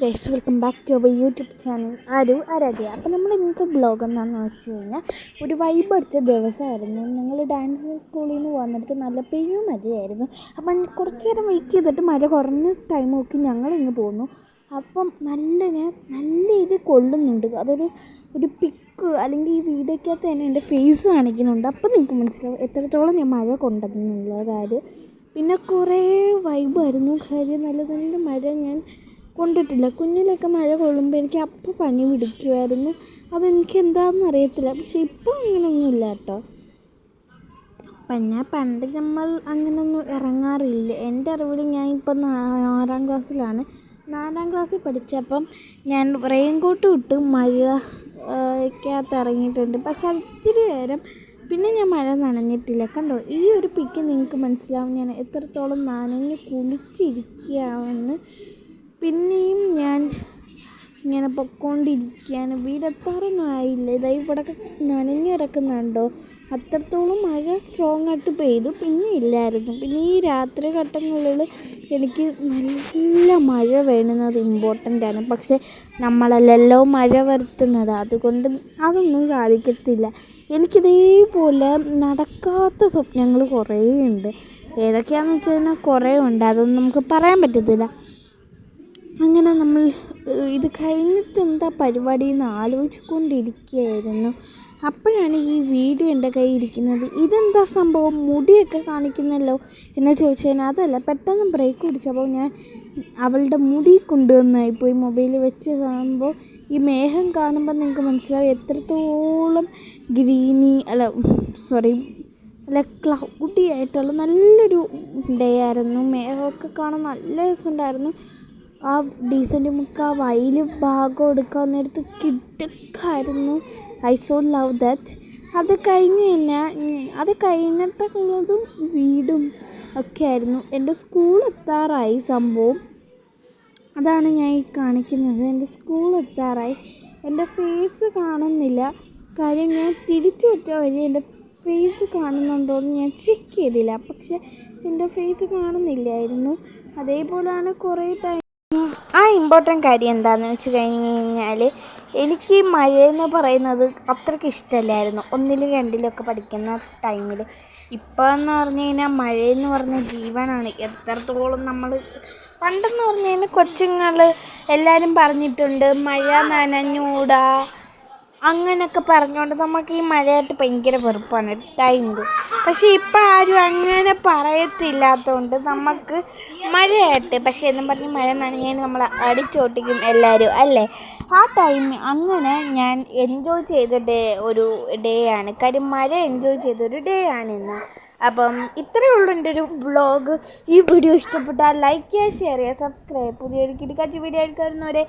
Guys, welcome back to our YouTube channel Aaradhya. അപ്പോൾ നമ്മൾ ഇന്നത്തെ ബ്ലോഗ് എന്താണെന്ന് വെച്ച് കഴിഞ്ഞാൽ ഒരു വൈബ് അടിച്ച ദിവസമായിരുന്നു. ഞങ്ങൾ ഡാൻസ് സ്കൂളിൽ നിന്ന് വന്നിട്ട് നല്ല പെയ്യും മഴയായിരുന്നു. അപ്പം കുറച്ച് നേരം വെയിറ്റ് ചെയ്തിട്ട് മഴ കുറഞ്ഞ ടൈം നോക്കി ഞങ്ങളിങ്ങ് പോന്നു. അപ്പം നല്ല ഇത് കൊള്ളുന്നുണ്ട്. ഒരു പിക്ക് അല്ലെങ്കിൽ ഈ വീഡിയോക്കകത്ത് തന്നെ എൻ്റെ ഫേസ് കാണിക്കുന്നുണ്ട്. അപ്പം നിങ്ങൾക്ക് മനസ്സിലാവും എത്രത്തോളം ഞാൻ മഴ കൊണ്ടെന്നുള്ള കാര്യം. പിന്നെ കുറേ വൈബായിരുന്നു കാര്യം. നല്ല മഴ ഞാൻ കൊണ്ടിട്ടില്ല. കുഞ്ഞിലൊക്കെ മഴ കൊള്ളുമ്പോൾ എനിക്ക് അപ്പോൾ പനി പിടിക്കുമായിരുന്നു. അതെനിക്ക് എന്താണെന്ന് അറിയത്തില്ല. പക്ഷെ ഇപ്പോൾ അങ്ങനെയൊന്നുമില്ല കേട്ടോ. പിന്നെ പണ്ട് നമ്മൾ അങ്ങനെയൊന്നും ഇറങ്ങാറില്ല. എൻ്റെ അറിവിൽ ഞാൻ ഇപ്പം 6ാം ക്ലാസ്സിലാണ്. 4ാം ക്ലാസ്സിൽ പഠിച്ചപ്പം ഞാൻ റെയിൻ കോട്ട് ഇട്ട് മഴക്കകത്ത് ഇറങ്ങിയിട്ടുണ്ട്. പക്ഷെ അത് ഇത്തിരി നേരം പിന്നെ ഞാൻ മഴ നനഞ്ഞിട്ടില്ല. കണ്ടോ, ഈ ഒരു പിക്ക് നിങ്ങൾക്ക് മനസ്സിലാവും ഞാൻ എത്രത്തോളം നനഞ്ഞ് കുളിച്ചിരിക്കുകയാണെന്ന്. പിന്നെയും ഞാൻ ഇങ്ങനെ പൊയ്ക്കൊണ്ടിരിക്കുകയാണ്. വീടെത്താറൊന്നും ആയില്ല. ഇതായി ഇവിടെയൊക്കെ നനഞ്ഞു കിടക്കുന്നുണ്ടോ. അത്രത്തോളം മഴ സ്ട്രോങ് ആയിട്ട് പെയ്തു. പിന്നെ ഇല്ലായിരുന്നു. പിന്നെ ഈ രാത്രി ഘട്ടങ്ങളിൽ എനിക്ക് നല്ല മഴ വേണ്ടുന്നത് ഇമ്പോർട്ടൻ്റ് ആണ്. പക്ഷേ നമ്മളല്ലല്ലോ മഴ വരുത്തുന്നത്. അതുകൊണ്ട് അതൊന്നും സാധിക്കത്തില്ല. എനിക്കിതേപോലെ നടക്കാത്ത സ്വപ്നങ്ങൾ കുറേ ഉണ്ട്. ഏതൊക്കെയാണെന്ന് വെച്ച് കഴിഞ്ഞാൽ കുറേ ഉണ്ട്. അതൊന്നും നമുക്ക് പറയാൻ പറ്റത്തില്ല. അങ്ങനെ നമ്മൾ ഇത് കഴിഞ്ഞിട്ട് എന്താ പരിപാടി എന്ന് ആലോചിച്ചുകൊണ്ടിരിക്കുകയായിരുന്നു. അപ്പോഴാണ് ഈ വീഡിയോ എൻ്റെ കയ്യിൽ ഇരിക്കുന്നത്. ഇതെന്താ സംഭവം, മുടിയൊക്കെ കാണിക്കുന്നല്ലോ എന്ന് ചോദിച്ചു കഴിഞ്ഞാൽ അതല്ല. പെട്ടെന്ന് ബ്രേക്ക് പിടിച്ചപ്പോൾ ഞാൻ അവളുടെ മുടി കൊണ്ടുവന്നായിപ്പോയി മൊബൈലിൽ വെച്ച് കാണുമ്പോൾ. ഈ മേഘം കാണുമ്പോൾ നിങ്ങൾക്ക് മനസ്സിലാവും എത്രത്തോളം ക്ലൗഡി ആയിട്ടുള്ള നല്ലൊരു ഡേ ആയിരുന്നു. മേഘമൊക്കെ കാണാൻ നല്ല രസമുണ്ടായിരുന്നു. ആ ഡീസൻ്റ് മുക്ക് ആ വയൽ ഭാഗം എടുക്കാൻ നേരത്ത് കിടക്കായിരുന്നു. I so love that. അത് കഴിഞ്ഞിട്ടുള്ളതും വീടും ഒക്കെ ആയിരുന്നു. എൻ്റെ സ്കൂൾ എത്താറായി സംഭവം. അതാണ് ഞാൻ ഈ കാണിക്കുന്നത്. എൻ്റെ സ്കൂൾ എത്താറായി. എൻ്റെ ഫേസ് കാണുന്നില്ല. കാര്യം ഞാൻ തിരിച്ചു വെച്ച വഴി എൻ്റെ ഫേസ് കാണുന്നുണ്ടോ എന്ന് ഞാൻ ചെക്ക് ചെയ്തില്ല. പക്ഷെ എൻ്റെ ഫേസ് കാണുന്നില്ലായിരുന്നു. അതേപോലെയാണ് കുറേ ടൈം. ആ ഇമ്പോർട്ടൻ്റ് കാര്യം എന്താണെന്ന് വെച്ച് കഴിഞ്ഞാൽ എനിക്ക് മഴയെന്ന് പറയുന്നത് അത്രയ്ക്ക് ഇഷ്ടമല്ലായിരുന്നു 1ലും 2ലൊക്കെ പഠിക്കുന്ന ടൈമിൽ. ഇപ്പോൾ എന്ന് പറഞ്ഞു കഴിഞ്ഞാൽ മഴയെന്ന് പറഞ്ഞ ജീവനാണ്. എത്രത്തോളം നമ്മൾ പണ്ടെന്ന് പറഞ്ഞു കഴിഞ്ഞാൽ കൊച്ചുങ്ങൾ എല്ലാവരും പറഞ്ഞിട്ടുണ്ട് മഴ നനഞ്ഞൂടാ അങ്ങനെയൊക്കെ പറഞ്ഞുകൊണ്ട് നമുക്ക് ഈ മഴയായിട്ട് ഭയങ്കര വെറുപ്പാണ് ടൈമിൽ. പക്ഷേ ഇപ്പം ആരും അങ്ങനെ പറയത്തില്ലാത്തതുകൊണ്ട് നമുക്ക് മഴയായിട്ട് പക്ഷേ എന്നും പറഞ്ഞ് മഴ നനഞ്ഞതിന് നമ്മൾ അടിച്ചോട്ടിക്കും എല്ലാവരും അല്ലേ. ആ ടൈം അങ്ങനെ ഞാൻ എൻജോയ് ചെയ്ത ഒരു ഡേ ആണ്. കാര്യം മഴ എൻജോയ് ചെയ്തൊരു ഡേ ആണിന്ന്. അപ്പം ഇത്രയേ ഉള്ളൂ എൻ്റെ ഒരു വ്ളോഗ്. ഈ വീഡിയോ ഇഷ്ടപ്പെട്ടാൽ ലൈക്ക് ചെയ്യുക, ഷെയർ ചെയ്യുക, സബ്സ്ക്രൈബ്. പുതിയൊരു കിടക്കാച്ച വീഡിയോ എടുക്കാറുന്നവരെ